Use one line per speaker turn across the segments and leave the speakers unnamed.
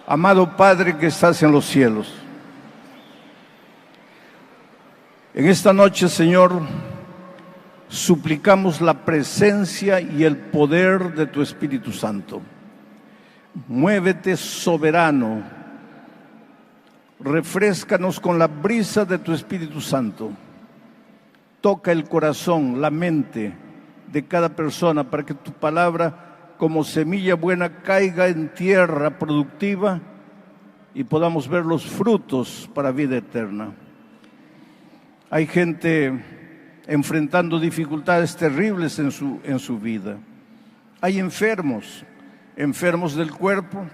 Amado Padre que estás en los cielos, en esta noche, Señor, suplicamos la presencia y el poder de tu Espíritu Santo. Muévete soberano, refréscanos con la brisa de tu Espíritu Santo. Toca el corazón, la mente de cada persona para que tu palabra, como semilla buena, caiga en tierra productiva y podamos ver los frutos para vida eterna. Hay gente enfrentando dificultades terribles en su vida. Hay enfermos del cuerpo,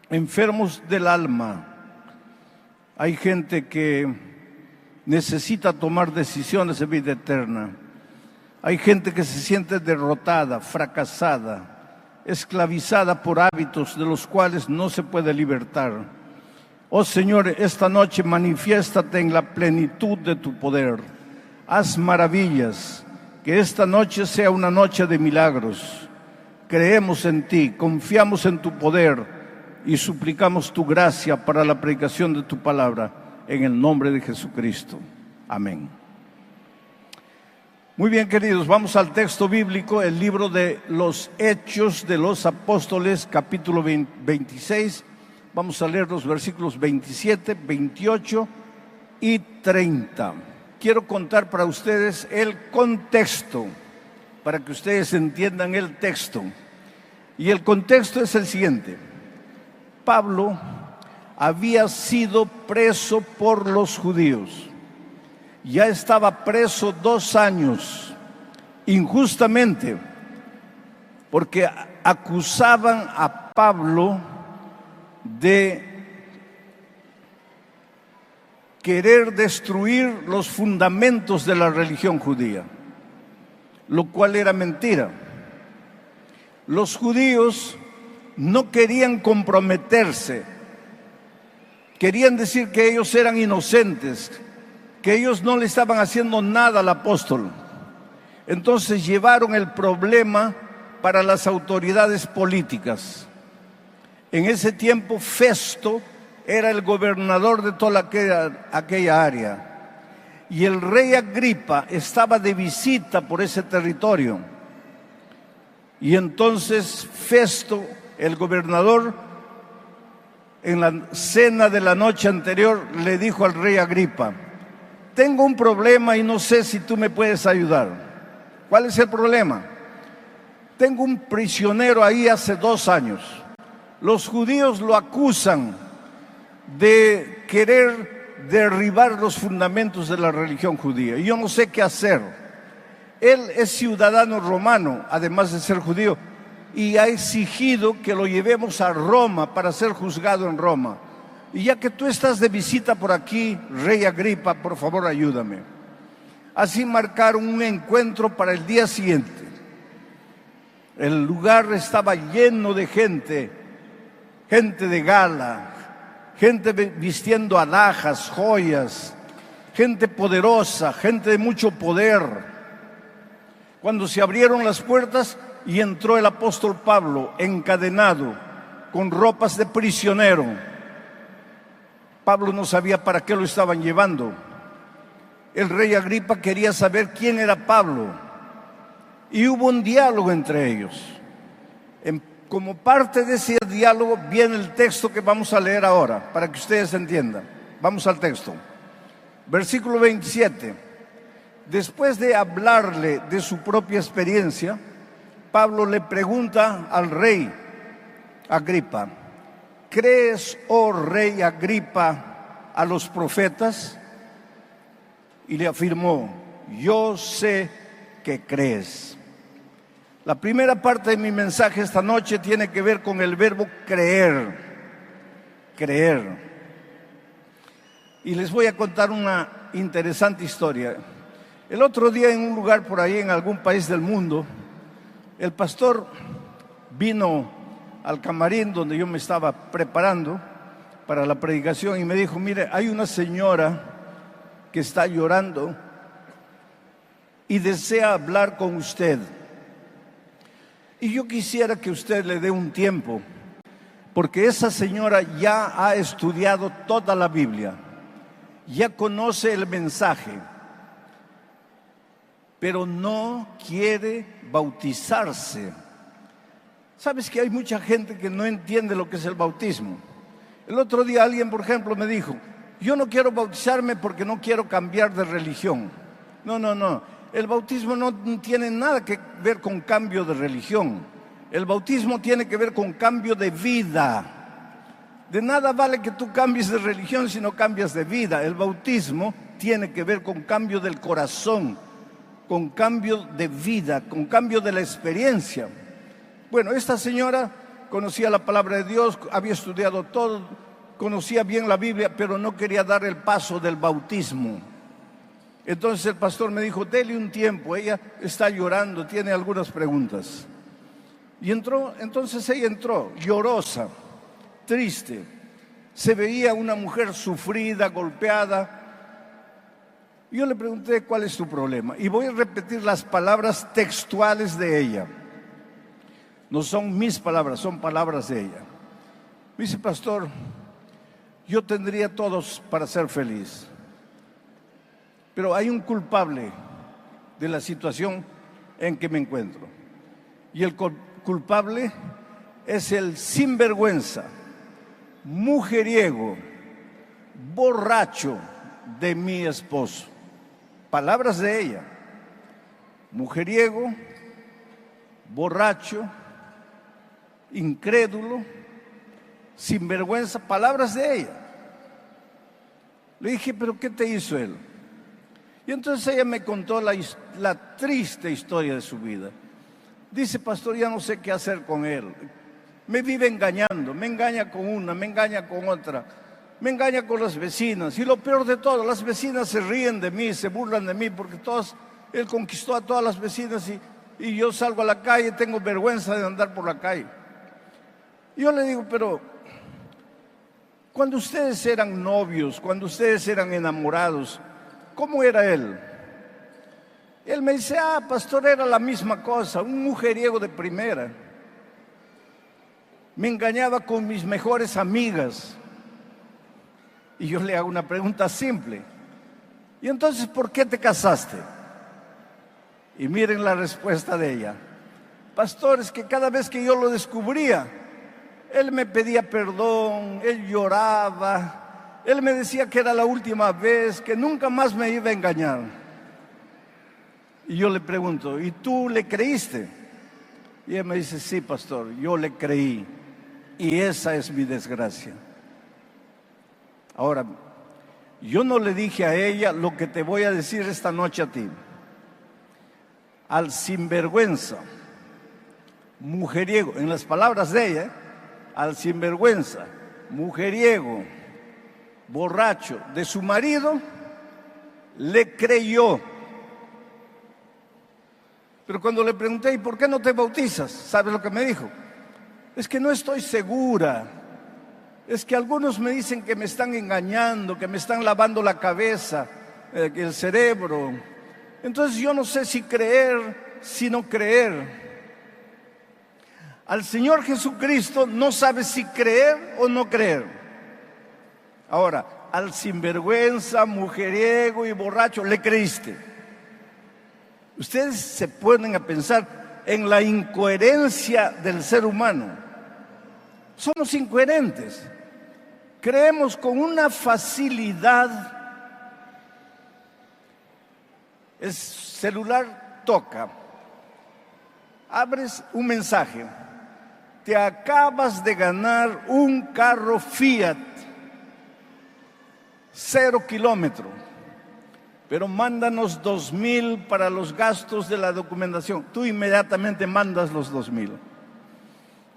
enfermos del alma. Hay gente que necesita tomar decisiones de vida eterna. Hay gente que se siente derrotada, fracasada, esclavizada por hábitos de los cuales no se puede libertar. Oh Señor, esta noche manifiéstate en la plenitud de tu poder. Haz maravillas, que esta noche sea una noche de milagros. Creemos en ti, confiamos en tu poder y suplicamos tu gracia para la predicación de tu palabra, en el nombre de Jesucristo. Amén. Muy bien, queridos, vamos al texto bíblico, el libro de los Hechos de los Apóstoles, capítulo 26. Vamos a leer los versículos 27, 28 y 30. Quiero contar para ustedes el contexto, para que ustedes entiendan el texto. Y el contexto es el siguiente. Pablo había sido preso por los judíos. Ya estaba preso 2 años, injustamente, porque acusaban a Pablo de querer destruir los fundamentos de la religión judía, lo cual era mentira. Los judíos no querían comprometerse, querían decir que ellos eran inocentes, que ellos no le estaban haciendo nada al apóstol. Entonces llevaron el problema para las autoridades políticas. En ese tiempo Festo era el gobernador de toda aquella área, y el rey Agripa estaba de visita por ese territorio. Y entonces Festo, el gobernador, en la cena de la noche anterior le dijo al rey Agripa: tengo un problema y no sé si tú me puedes ayudar. ¿Cuál es el problema? Tengo un prisionero ahí hace 2 años. Los judíos lo acusan de querer derribar los fundamentos de la religión judía. Y yo no sé qué hacer. Él es ciudadano romano, además de ser judío, y ha exigido que lo llevemos a Roma para ser juzgado en Roma. Y ya que tú estás de visita por aquí, rey Agripa, por favor ayúdame. Así marcaron un encuentro para el día siguiente. El lugar estaba lleno de gente de gala, gente vistiendo alhajas, joyas, gente poderosa, gente de mucho poder. Cuando se abrieron las puertas y entró el apóstol Pablo encadenado, con ropas de prisionero. Pablo no sabía para qué lo estaban llevando. El rey Agripa quería saber quién era Pablo, y hubo un diálogo entre ellos. Como parte de ese diálogo viene el texto que vamos a leer ahora, para que ustedes entiendan. Vamos al texto. Versículo 27. Después de hablarle de su propia experiencia, Pablo le pregunta al rey Agripa: ¿crees, oh rey Agripa, a los profetas? Y le afirmó: yo sé que crees. La primera parte de mi mensaje esta noche tiene que ver con el verbo creer. Creer. Y les voy a contar una interesante historia. El otro día, en un lugar por ahí, en algún país del mundo, el pastor vino al camarín donde yo me estaba preparando para la predicación y me dijo: mire, hay una señora que está llorando y desea hablar con usted. Y yo quisiera que usted le dé un tiempo porque esa señora ya ha estudiado toda la Biblia, ya conoce el mensaje, pero no quiere bautizarse. ¿Sabes que hay mucha gente que no entiende lo que es el bautismo? El otro día alguien, por ejemplo, me dijo, yo no quiero bautizarme porque no quiero cambiar de religión. No. El bautismo no tiene nada que ver con cambio de religión. El bautismo tiene que ver con cambio de vida. De nada vale que tú cambies de religión si no cambias de vida. El bautismo tiene que ver con cambio del corazón, con cambio de vida, con cambio de la experiencia. Bueno, esta señora conocía la palabra de Dios, había estudiado todo, conocía bien la Biblia, pero no quería dar el paso del bautismo. Entonces el pastor me dijo, dele un tiempo, ella está llorando, tiene algunas preguntas. Y entonces ella entró, llorosa, triste. Se veía una mujer sufrida, golpeada. Yo le pregunté, ¿cuál es tu problema? Y voy a repetir las palabras textuales de ella. No son mis palabras, son palabras de ella. Me dice, pastor, yo tendría todos para ser feliz, pero hay un culpable de la situación en que me encuentro. Y el culpable es el sinvergüenza, mujeriego, borracho de mi esposo. Palabras de ella. Mujeriego, borracho, incrédulo, sinvergüenza, palabras de ella. Le dije, ¿pero qué te hizo él? Y entonces ella me contó la triste historia de su vida. Dice, pastor, ya no sé qué hacer con él. Me vive engañando, me engaña con una, me engaña con otra, me engaña con las vecinas. Y lo peor de todo, las vecinas se ríen de mí, se burlan de mí, porque él conquistó a todas las vecinas y yo salgo a la calle, tengo vergüenza de andar por la calle. Yo le digo, pero cuando ustedes eran novios, cuando ustedes eran enamorados, ¿cómo era él? Él me dice, pastor, era la misma cosa, un mujeriego de primera. Me engañaba con mis mejores amigas. Y yo le hago una pregunta simple. ¿Y entonces por qué te casaste? Y miren la respuesta de ella. Pastor, es que cada vez que yo lo descubría, él me pedía perdón, él lloraba, él me decía que era la última vez, que nunca más me iba a engañar. Y yo le pregunto, ¿y tú le creíste? Y él me dice, sí, pastor, yo le creí. Y esa es mi desgracia. Ahora, yo no le dije a ella lo que te voy a decir esta noche a ti. Al sinvergüenza, mujeriego, en las palabras de ella, al sinvergüenza, mujeriego, borracho de su marido, le creyó. Pero cuando le pregunté, ¿y por qué no te bautizas? ¿Sabes lo que me dijo? Es que no estoy segura. Es que algunos me dicen que me están engañando, que me están lavando la cabeza, el cerebro. Entonces yo no sé si creer, si no creer. Al Señor Jesucristo no sabes si creer o no creer. Ahora, al sinvergüenza, mujeriego y borracho, le creíste. Ustedes se ponen a pensar en la incoherencia del ser humano. Somos incoherentes. Creemos con una facilidad. El celular toca. Abres un mensaje. Te acabas de ganar un carro Fiat, 0 kilómetros, pero mándanos 2,000 para los gastos de la documentación. Tú inmediatamente mandas los 2,000.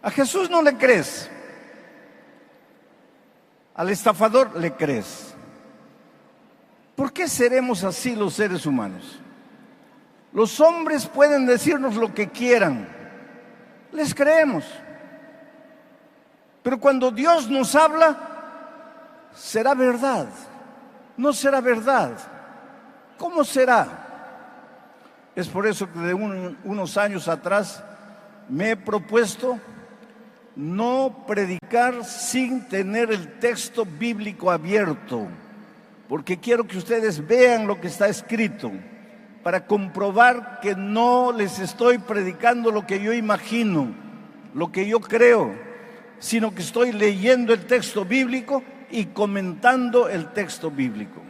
A Jesús no le crees. Al estafador le crees. ¿Por qué seremos así los seres humanos? Los hombres pueden decirnos lo que quieran, les creemos. Pero cuando Dios nos habla, ¿será verdad? ¿No será verdad? ¿Cómo será? Es por eso que de unos años atrás me he propuesto no predicar sin tener el texto bíblico abierto, porque quiero que ustedes vean lo que está escrito, para comprobar que no les estoy predicando lo que yo imagino, lo que yo creo, sino que estoy leyendo el texto bíblico y comentando el texto bíblico.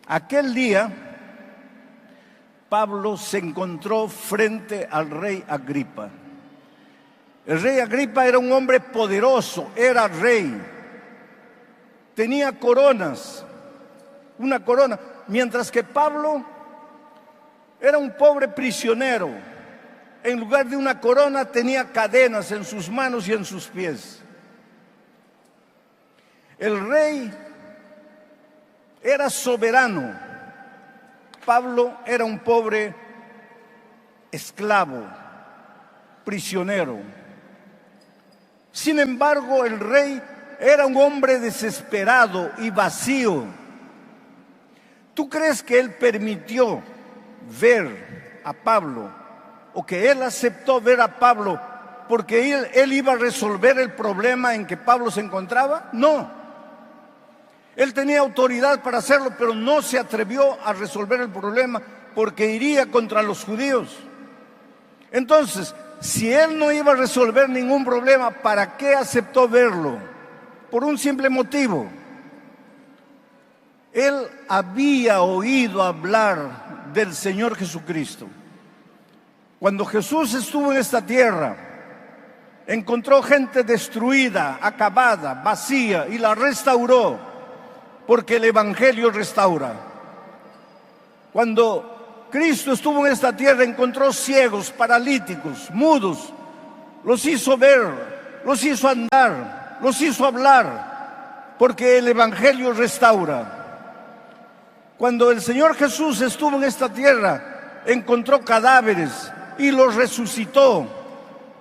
Aquel día, Pablo se encontró frente al rey Agripa. El rey Agripa era un hombre poderoso, era rey, tenía coronas, una corona, mientras que Pablo era un pobre prisionero. En lugar de una corona tenía cadenas en sus manos y en sus pies. El rey era soberano. Pablo era un pobre esclavo, prisionero. Sin embargo, el rey era un hombre desesperado y vacío. ¿Tú crees que él permitió ver a Pablo, o que él aceptó ver a Pablo porque él iba a resolver el problema en que Pablo se encontraba? No. Él tenía autoridad para hacerlo, pero no se atrevió a resolver el problema porque iría contra los judíos. Entonces, si él no iba a resolver ningún problema, ¿para qué aceptó verlo? Por un simple motivo. Él había oído hablar del Señor Jesucristo. Cuando Jesús estuvo en esta tierra, encontró gente destruida, acabada, vacía, y la restauró, porque el Evangelio restaura. Cuando Cristo estuvo en esta tierra, encontró ciegos, paralíticos, mudos, los hizo ver, los hizo andar, los hizo hablar, porque el Evangelio restaura. Cuando el Señor Jesús estuvo en esta tierra, encontró cadáveres y los resucitó,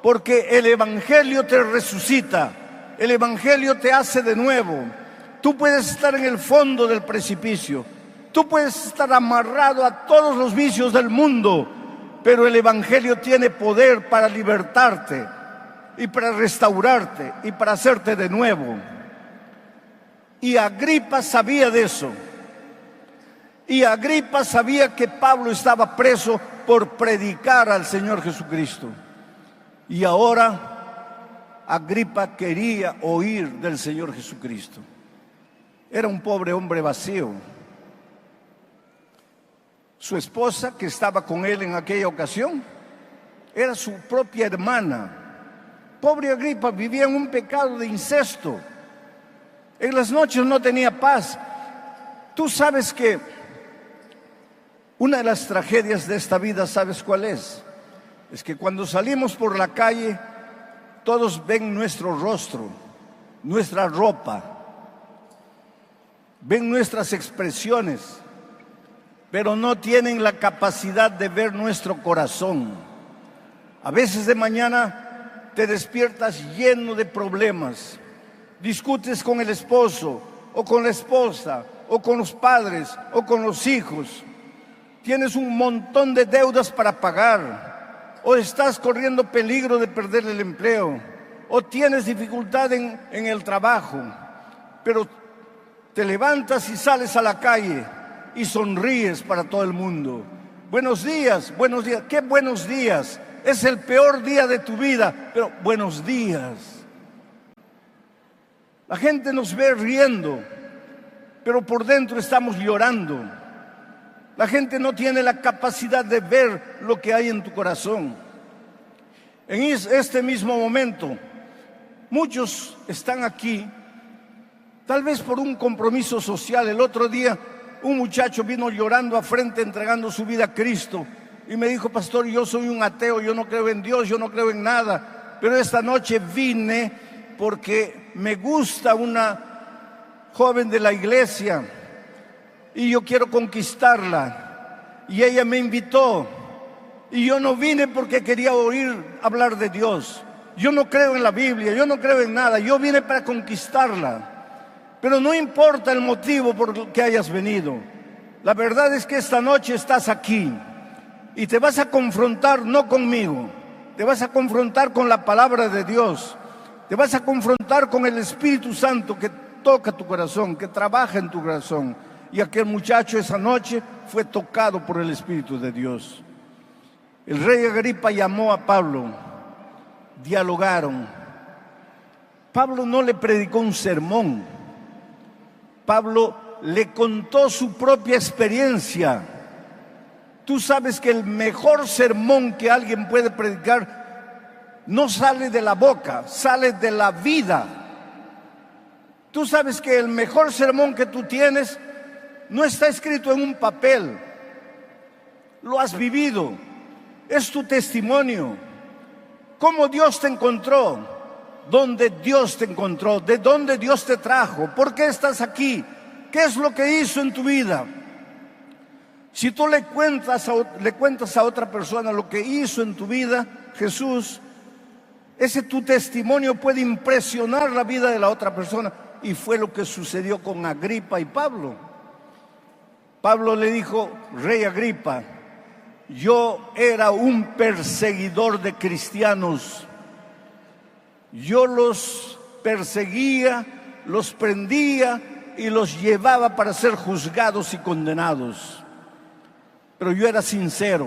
porque el Evangelio te resucita, el Evangelio te hace de nuevo. Tú puedes estar en el fondo del precipicio, tú puedes estar amarrado a todos los vicios del mundo, pero el Evangelio tiene poder para libertarte y para restaurarte y para hacerte de nuevo. Y Agripa sabía de eso. Y Agripa sabía que Pablo estaba preso por predicar al Señor Jesucristo. Y ahora Agripa quería oír del Señor Jesucristo. Era un pobre hombre vacío. Su esposa, que estaba con él en aquella ocasión, era su propia hermana. Pobre Agripa vivía en un pecado de incesto. En las noches no tenía paz. Tú sabes que una de las tragedias de esta vida, ¿sabes cuál es? Es que cuando salimos por la calle, todos ven nuestro rostro, nuestra ropa, ven nuestras expresiones, pero no tienen la capacidad de ver nuestro corazón. A veces de mañana te despiertas lleno de problemas, discutes con el esposo, o con la esposa, o con los padres, o con los hijos. Tienes un montón de deudas para pagar, o estás corriendo peligro de perder el empleo, o tienes dificultad en el trabajo, pero te levantas y sales a la calle y sonríes para todo el mundo. Buenos días, qué buenos días. Es el peor día de tu vida, pero buenos días. La gente nos ve riendo, pero por dentro estamos llorando. La gente no tiene la capacidad de ver lo que hay en tu corazón. En este mismo momento, muchos están aquí, tal vez por un compromiso social. El otro día, un muchacho vino llorando a frente, entregando su vida a Cristo, y me dijo: pastor, yo soy un ateo, yo no creo en Dios, yo no creo en nada, pero esta noche vine porque me gusta una joven de la iglesia y yo quiero conquistarla, y ella me invitó, y yo no vine porque quería oír hablar de Dios. Yo no creo en la Biblia, yo no creo en nada, yo vine para conquistarla. Pero no importa el motivo por el que hayas venido, la verdad es que esta noche estás aquí y te vas a confrontar no conmigo, te vas a confrontar con la palabra de Dios, te vas a confrontar con el Espíritu Santo que toca tu corazón, que trabaja en tu corazón. Y aquel muchacho esa noche fue tocado por el Espíritu de Dios. El rey Agripa llamó a Pablo, dialogaron. Pablo no le predicó un sermón, Pablo le contó su propia experiencia. Tú sabes que el mejor sermón que alguien puede predicar no sale de la boca, sale de la vida. Tú sabes que el mejor sermón que tú tienes no está escrito en un papel, lo has vivido, es tu testimonio. ¿Cómo Dios te encontró? ¿Dónde Dios te encontró? ¿De dónde Dios te trajo? ¿Por qué estás aquí? ¿Qué es lo que hizo en tu vida? Si tú le cuentas a otra persona lo que hizo en tu vida Jesús, ese tu testimonio puede impresionar la vida de la otra persona. Y fue lo que sucedió con Agripa y Pablo. Pablo le dijo: Rey Agripa, yo era un perseguidor de cristianos. Yo los perseguía, los prendía y los llevaba para ser juzgados y condenados. Pero yo era sincero.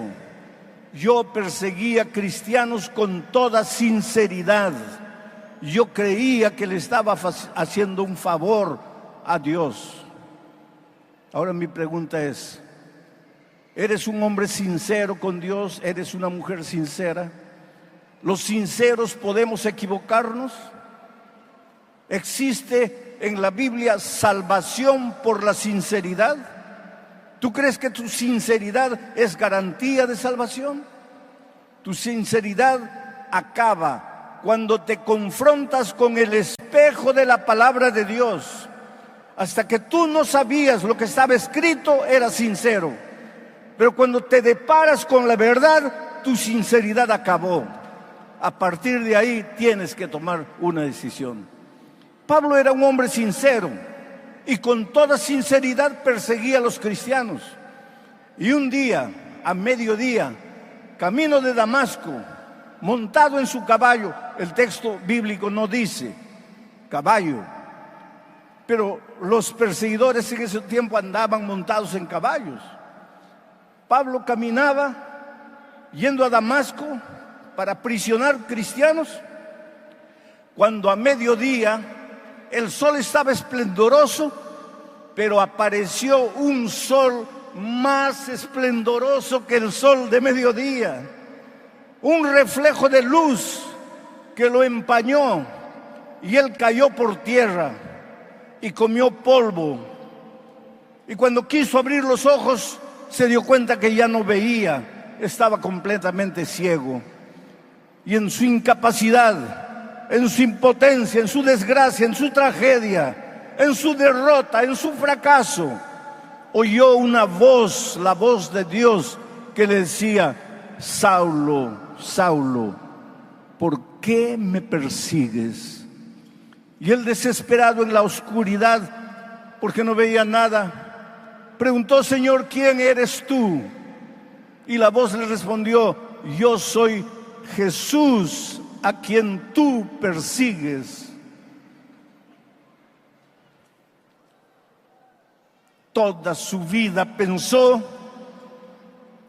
Yo perseguía cristianos con toda sinceridad. Yo creía que le estaba haciendo un favor a Dios. Ahora mi pregunta es: ¿eres un hombre sincero con Dios? ¿Eres una mujer sincera? ¿Los sinceros podemos equivocarnos? ¿Existe en la Biblia salvación por la sinceridad? ¿Tú crees que tu sinceridad es garantía de salvación? Tu sinceridad acaba cuando te confrontas con el espejo de la palabra de Dios. Hasta que tú no sabías lo que estaba escrito, eras sincero. Pero cuando te deparas con la verdad, tu sinceridad acabó. A partir de ahí tienes que tomar una decisión. Pablo era un hombre sincero y con toda sinceridad perseguía a los cristianos. Y un día, a mediodía, camino de Damasco, montado en su caballo, el texto bíblico no dice caballo, pero los perseguidores en ese tiempo andaban montados en caballos. Pablo caminaba yendo a Damasco para aprisionar cristianos, cuando a mediodía el sol estaba esplendoroso, pero apareció un sol más esplendoroso que el sol de mediodía, un reflejo de luz que lo empañó, y él cayó por tierra y comió polvo. Y cuando quiso abrir los ojos, se dio cuenta que ya no veía, estaba completamente ciego. Y en su incapacidad, en su impotencia, en su desgracia, en su tragedia, en su derrota, en su fracaso, oyó una voz, la voz de Dios, que le decía: Saulo, Saulo, ¿por qué me persigues? Y él, desesperado en la oscuridad, porque no veía nada, preguntó: Señor, ¿quién eres tú? Y la voz le respondió: yo soy Jesús, a quien tú persigues. Toda su vida pensó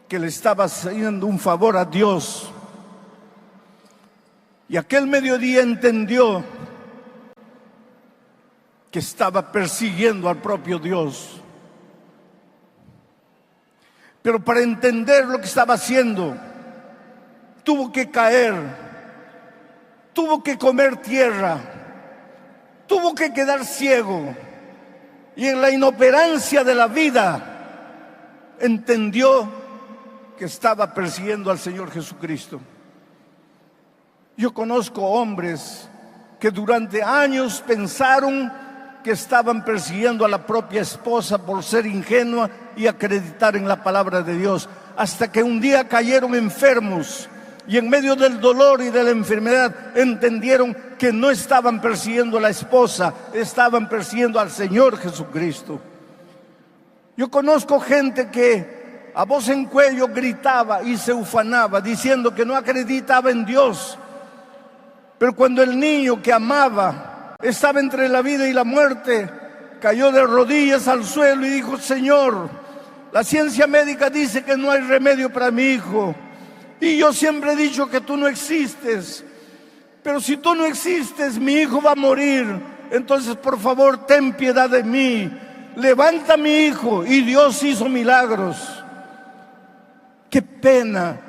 que le estaba haciendo un favor a Dios. Y aquel mediodía entendió que estaba persiguiendo al propio Dios. Pero para entender lo que estaba haciendo, tuvo que caer, tuvo que comer tierra, tuvo que quedar ciego. Y en la inoperancia de la vida entendió que estaba persiguiendo al Señor Jesucristo. Yo conozco hombres que durante años pensaron que estaban persiguiendo a la propia esposa por ser ingenua y acreditar en la palabra de Dios, hasta que un día cayeron enfermos y en medio del dolor y de la enfermedad entendieron que no estaban persiguiendo a la esposa, estaban persiguiendo al Señor Jesucristo. Yo conozco gente que a voz en cuello gritaba y se ufanaba, diciendo que no acreditaba en Dios. Pero cuando el niño que amaba estaba entre la vida y la muerte, cayó de rodillas al suelo y dijo: Señor, la ciencia médica dice que no hay remedio para mi hijo, y yo siempre he dicho que tú no existes, pero si tú no existes, mi hijo va a morir. Entonces, por favor, ten piedad de mí, levanta a mi hijo. Y Dios hizo milagros. Qué pena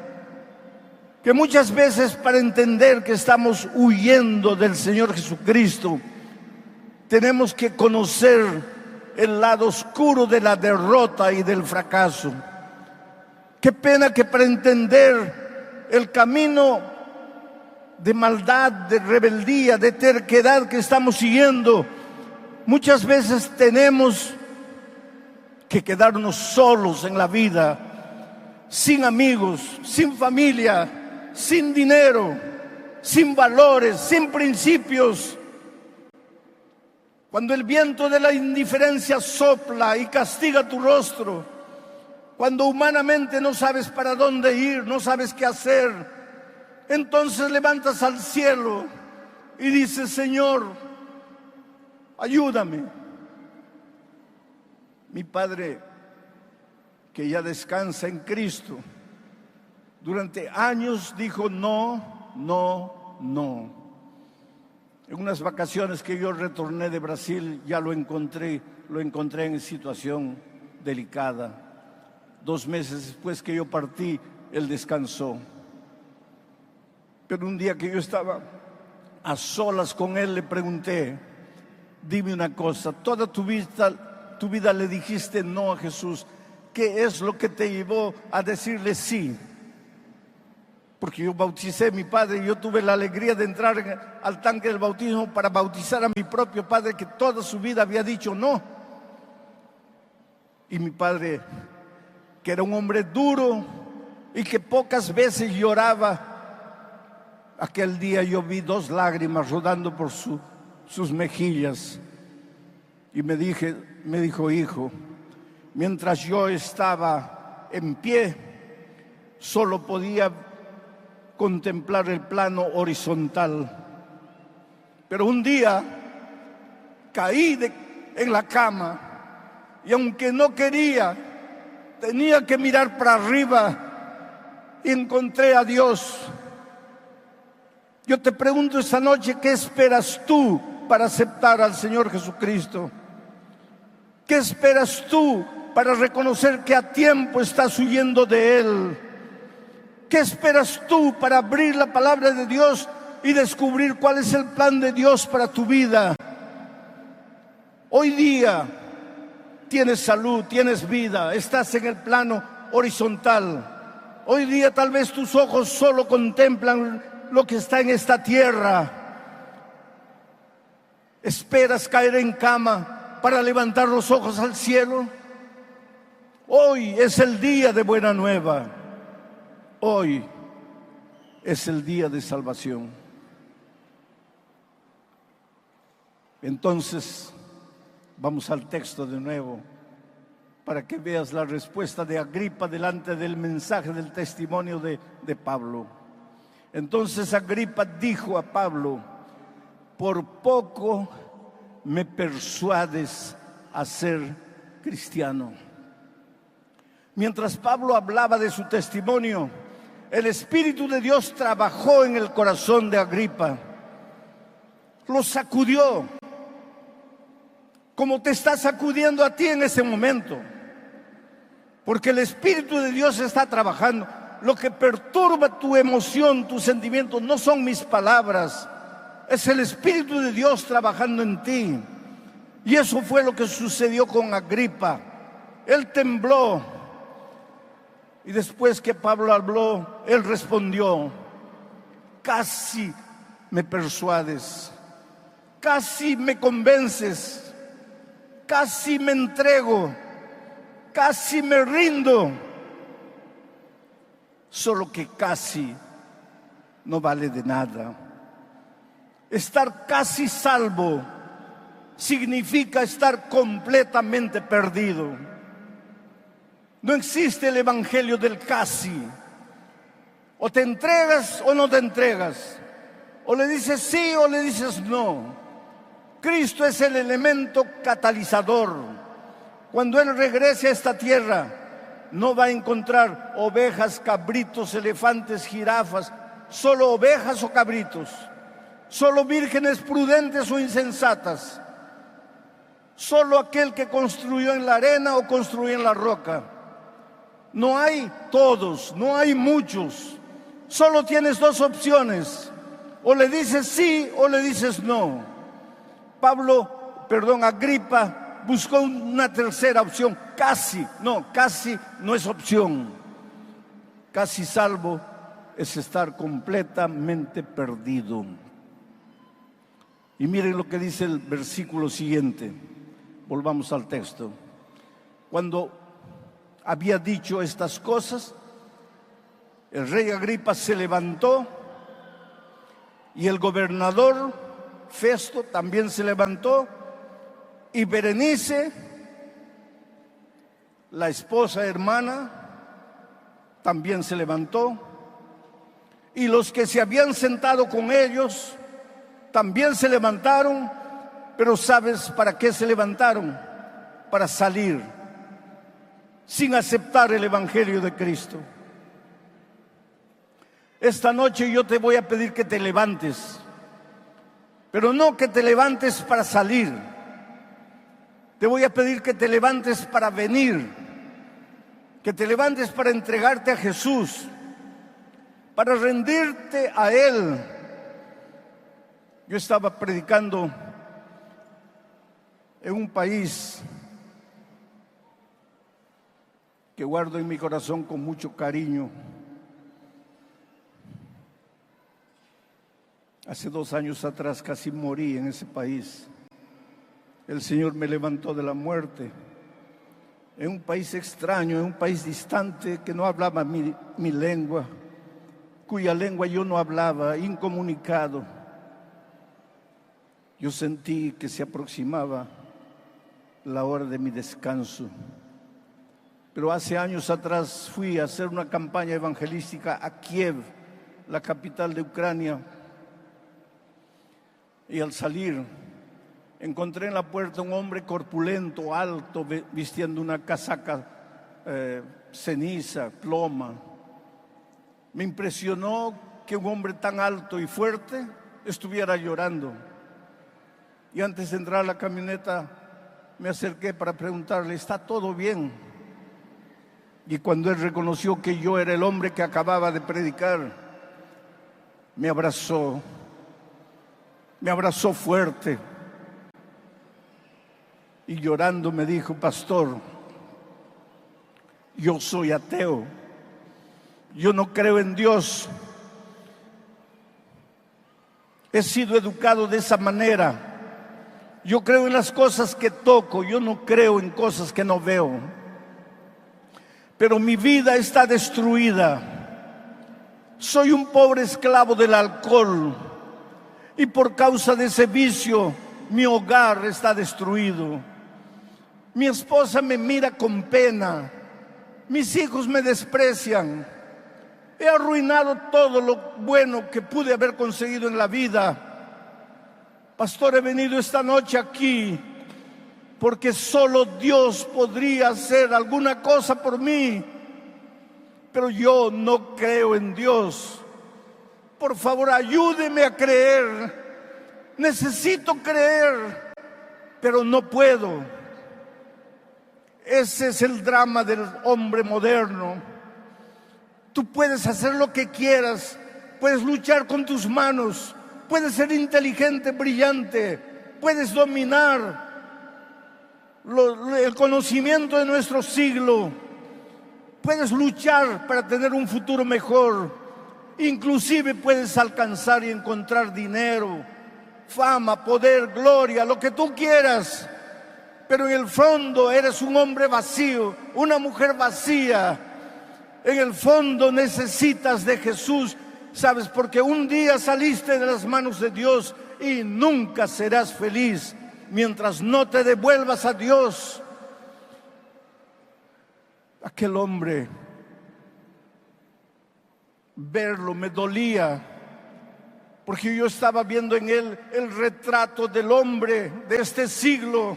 que muchas veces, para entender que estamos huyendo del Señor Jesucristo, tenemos que conocer el lado oscuro de la derrota y del fracaso. Qué pena que para entender el camino de maldad, de rebeldía, de terquedad que estamos siguiendo, muchas veces tenemos que quedarnos solos en la vida, sin amigos, sin familia, sin dinero, sin valores, sin principios. Cuando el viento de la indiferencia sopla y castiga tu rostro, cuando humanamente no sabes para dónde ir, no sabes qué hacer, entonces levantas al cielo y dices: Señor, ayúdame. Mi padre, que ya descansa en Cristo, durante años dijo no, no, no. En unas vacaciones que yo retorné de Brasil, ya lo encontré en situación delicada. 2 meses después que yo partí, él descansó. Pero un día que yo estaba a solas con él, le pregunté: dime una cosa, toda tu vida le dijiste no a Jesús, ¿qué es lo que te llevó a decirle sí? Porque yo bauticé a mi padre y yo tuve la alegría de entrar al tanque del bautismo para bautizar a mi propio padre, que toda su vida había dicho no. Y mi padre, que era un hombre duro y que pocas veces lloraba, aquel día yo vi 2 lágrimas rodando por sus mejillas y me dijo: hijo, mientras yo estaba en pie, solo podía contemplar el plano horizontal. Pero un día caí en la cama y aunque no quería, tenía que mirar para arriba y encontré a Dios. Yo te pregunto esta noche, ¿qué esperas tú para aceptar al Señor Jesucristo? ¿Qué esperas tú para reconocer que a tiempo estás huyendo de Él? ¿Qué esperas tú para abrir la palabra de Dios y descubrir cuál es el plan de Dios para tu vida? Hoy día tienes salud, tienes vida, estás en el plano horizontal. Hoy día tal vez tus ojos solo contemplan lo que está en esta tierra. ¿Esperas caer en cama para levantar los ojos al cielo? Hoy es el día de buena nueva. Hoy es el día de salvación. Entonces, vamos al texto de nuevo para que veas la respuesta de Agripa delante del mensaje del testimonio de Pablo. Entonces Agripa dijo a Pablo: por poco me persuades a ser cristiano. Mientras Pablo hablaba de su testimonio, el Espíritu de Dios trabajó en el corazón de Agripa. Lo sacudió, como te está sacudiendo a ti en ese momento. Porque el Espíritu de Dios está trabajando. Lo que perturba tu emoción, tus sentimientos, no son mis palabras. Es el Espíritu de Dios trabajando en ti. Y eso fue lo que sucedió con Agripa. Él tembló. Y después que Pablo habló, él respondió: casi me persuades, casi me convences, casi me entrego, casi me rindo. Solo que casi no vale de nada. Estar casi salvo significa estar completamente perdido. No existe el evangelio del casi. O te entregas o no te entregas. O le dices sí o le dices no. Cristo es el elemento catalizador. Cuando Él regrese a esta tierra, no va a encontrar ovejas, cabritos, elefantes, jirafas, solo ovejas o cabritos, solo vírgenes prudentes o insensatas, solo aquel que construyó en la arena o construyó en la roca. No hay todos, no hay muchos, solo tienes dos opciones, o le dices sí o le dices no. Agripa buscó una tercera opción, casi no es opción. Casi salvo es estar completamente perdido. Y miren lo que dice el versículo siguiente. Volvamos al texto. Cuando había dicho estas cosas, el rey Agripa se levantó y el gobernador Festo también se levantó, y Berenice, la esposa hermana, también se levantó, y los que se habían sentado con ellos también se levantaron. Pero ¿sabes para qué se levantaron? Para salir sin aceptar el evangelio de Cristo. Esta noche yo te voy a pedir que te levantes, pero no que te levantes para salir. Te voy a pedir que te levantes para venir, que te levantes para entregarte a Jesús, para rendirte a Él. Yo estaba predicando en un país que guardo en mi corazón con mucho cariño. Hace 2 años atrás casi morí en ese país. El Señor me levantó de la muerte. En un país extraño, en un país distante que no hablaba mi lengua, cuya lengua yo no hablaba, incomunicado. Yo sentí que se aproximaba la hora de mi descanso. Pero hace años atrás fui a hacer una campaña evangelística a Kiev, la capital de Ucrania. Y al salir, encontré en la puerta un hombre corpulento, alto, vistiendo una casaca ceniza, ploma. Me impresionó que un hombre tan alto y fuerte estuviera llorando. Y antes de entrar a la camioneta, me acerqué para preguntarle, ¿está todo bien? Y cuando él reconoció que yo era el hombre que acababa de predicar, me abrazó fuerte y llorando me dijo, pastor, yo soy ateo, yo no creo en Dios, he sido educado de esa manera, yo creo en las cosas que toco, yo no creo en cosas que no veo, pero mi vida está destruida, soy un pobre esclavo del alcohol, y por causa de ese vicio, mi hogar está destruido. Mi esposa me mira con pena. Mis hijos me desprecian. He arruinado todo lo bueno que pude haber conseguido en la vida. Pastor, he venido esta noche aquí porque solo Dios podría hacer alguna cosa por mí. Pero yo no creo en Dios. Por favor, ayúdeme a creer. Necesito creer, pero no puedo. Ese es el drama del hombre moderno. Tú puedes hacer lo que quieras, puedes luchar con tus manos, puedes ser inteligente, brillante, puedes dominar el conocimiento de nuestro siglo, puedes luchar para tener un futuro mejor. Inclusive puedes alcanzar y encontrar dinero, fama, poder, gloria, lo que tú quieras. Pero en el fondo eres un hombre vacío, una mujer vacía. En el fondo necesitas de Jesús, ¿sabes? Porque un día saliste de las manos de Dios y nunca serás feliz mientras no te devuelvas a Dios. Aquel hombre, verlo me dolía, porque yo estaba viendo en él el retrato del hombre de este siglo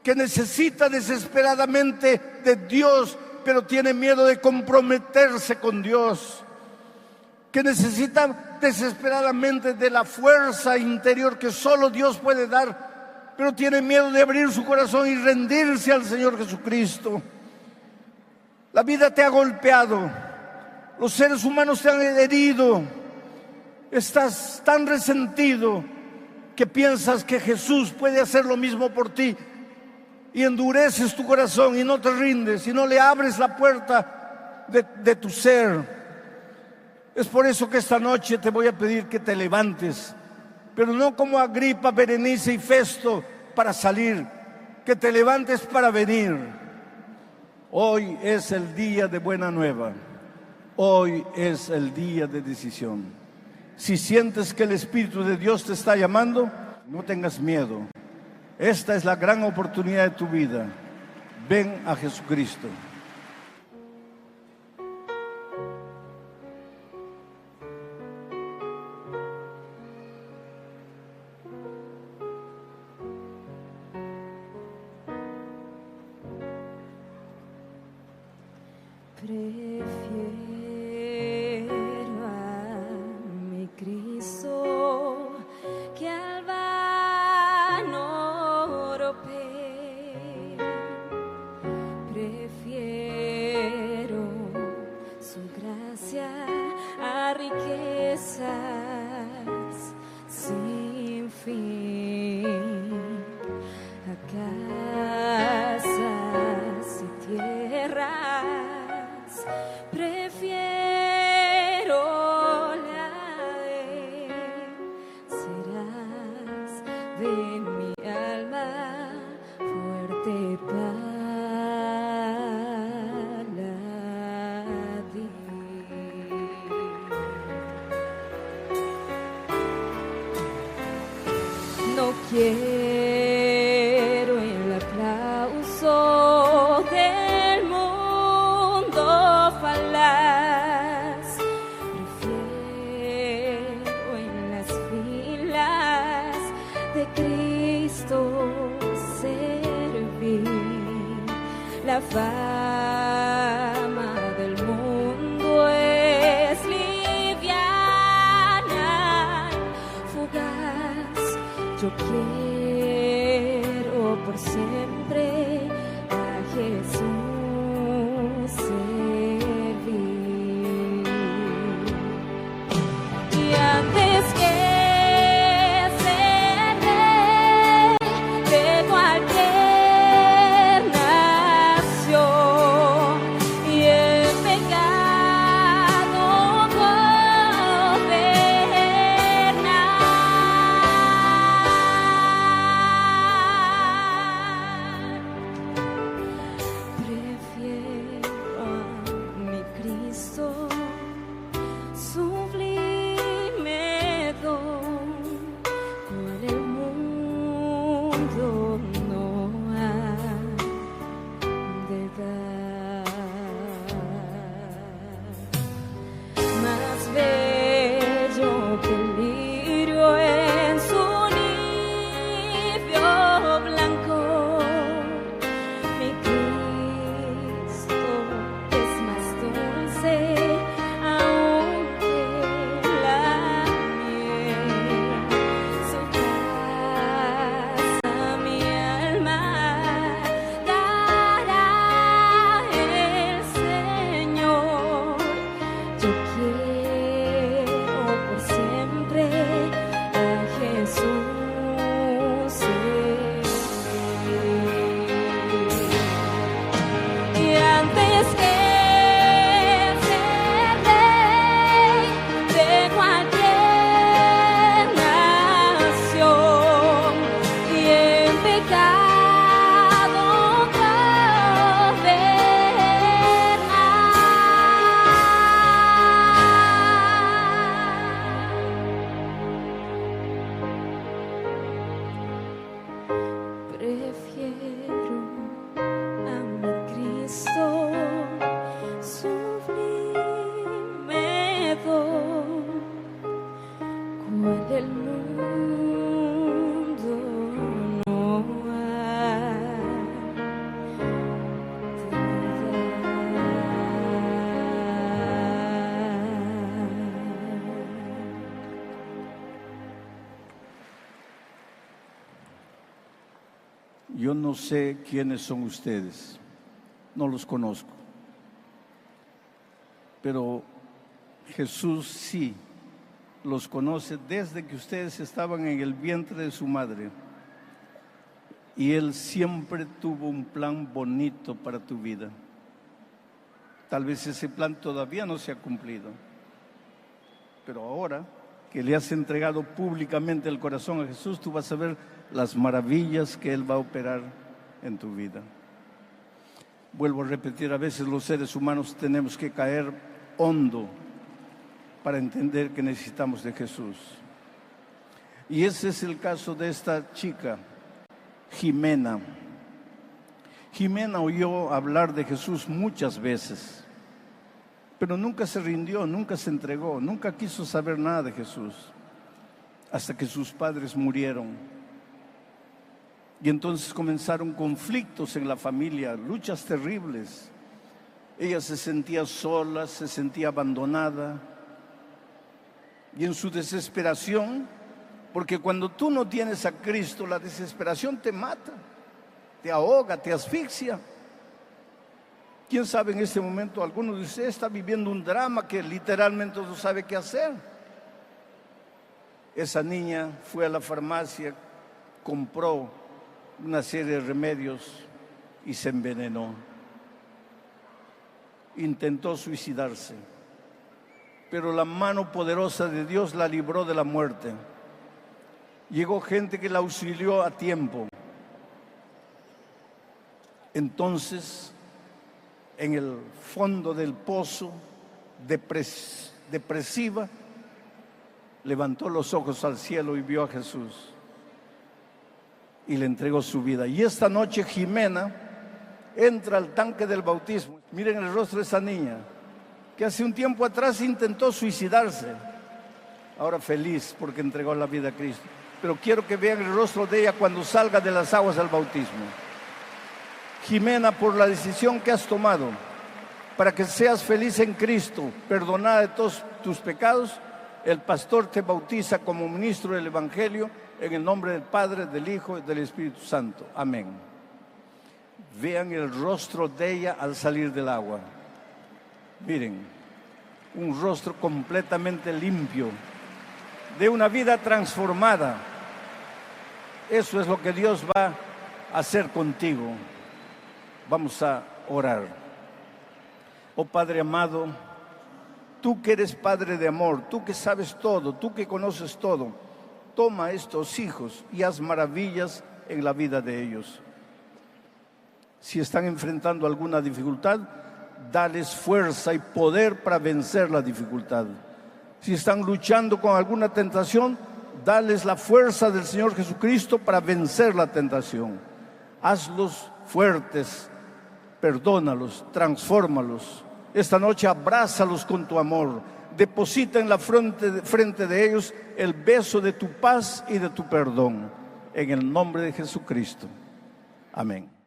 que necesita desesperadamente de Dios, pero tiene miedo de comprometerse con Dios, que necesita desesperadamente de la fuerza interior que solo Dios puede dar, pero tiene miedo de abrir su corazón y rendirse al Señor Jesucristo. La vida te ha golpeado, los seres humanos te han herido, estás tan resentido que piensas que Jesús puede hacer lo mismo por ti y endureces tu corazón y no te rindes y no le abres la puerta de tu ser. Es por eso que esta noche te voy a pedir que te levantes, pero no como Agripa, Berenice y Festo para salir, que te levantes para venir. Hoy es el día de buena nueva. Hoy es el día de decisión. Si sientes que el Espíritu de Dios te está llamando, no tengas miedo. Esta es la gran oportunidad de tu vida. Ven a Jesucristo.
Prefiero a mi Cristo que al vano oropel. Prefiero su gracia a riquezas sin fin, a casas y tierras. Prefiero la de serás de mi alma fuerte paladín. No quiero el aplauso del mundo falaz, prefiero en las filas de Cristo servir. La fama del mundo es liviana, fugaz. Yo quiero por siempre a Jesús servir. Y antes que ser rey de cualquier nación y en pecado prefiero a mi Cristo, sublime don, cual el mundo no ha de dar. Más bello que el lirio en su nivio blanco, mi Cristo es más dulce aún que la miel. Su paz a mi alma dará el Señor. Yo quiero por siempre a Jesús servir. Y antes que ser rey de cualquier nación y en pecado gobernar. Prefiero a mi Cristo
Yo no sé quiénes son ustedes, no los conozco, pero Jesús sí los conoce desde que ustedes estaban en el vientre de su madre. Y Él siempre tuvo un plan bonito para tu vida. Tal vez ese plan todavía no se ha cumplido, pero ahora que le has entregado públicamente el corazón a Jesús, tú vas a ver las maravillas que Él va a operar en tu vida. Vuelvo a repetir, a veces los seres humanos tenemos que caer hondo para entender que necesitamos de Jesús. Y ese es el caso de esta chica, Jimena. Jimena oyó hablar de Jesús muchas veces, pero nunca se rindió, nunca se entregó, nunca quiso saber nada de Jesús, hasta que sus padres murieron. Y entonces comenzaron conflictos en la familia, luchas terribles. Ella se sentía sola, se sentía abandonada. Y en su desesperación, porque cuando tú no tienes a Cristo, la desesperación te mata, te ahoga, te asfixia. ¿Quién sabe en este momento alguno de ustedes está viviendo un drama que literalmente no sabe qué hacer? Esa niña fue a la farmacia, compró una serie de remedios y se envenenó. Intentó suicidarse, pero la mano poderosa de Dios la libró de la muerte. Llegó gente que la auxilió a tiempo. Entonces, en el fondo del pozo, depresiva, levantó los ojos al cielo y vio a Jesús y le entregó su vida. Y esta noche Jimena entra al tanque del bautismo. Miren el rostro de esa niña que hace un tiempo atrás intentó suicidarse, ahora feliz porque entregó la vida a Cristo. Pero quiero que vean el rostro de ella cuando salga de las aguas del bautismo. Jimena, por la decisión que has tomado para que seas feliz en Cristo, perdonada de todos tus pecados, el pastor te bautiza como ministro del Evangelio en el nombre del Padre, del Hijo y del Espíritu Santo. Amén. Vean el rostro de ella al salir del agua. Miren, un rostro completamente limpio, de una vida transformada. Eso es lo que Dios va a hacer contigo. Vamos a orar. Oh Padre amado, tú que eres Padre de amor, tú que sabes todo, tú que conoces todo, toma a estos hijos y haz maravillas en la vida de ellos. Si están enfrentando alguna dificultad, dales fuerza y poder para vencer la dificultad. Si están luchando con alguna tentación, dales la fuerza del Señor Jesucristo para vencer la tentación. Hazlos fuertes, perdónalos, transfórmalos. Esta noche abrázalos con tu amor. Deposita en la frente de ellos el beso de tu paz y de tu perdón. En el nombre de Jesucristo. Amén.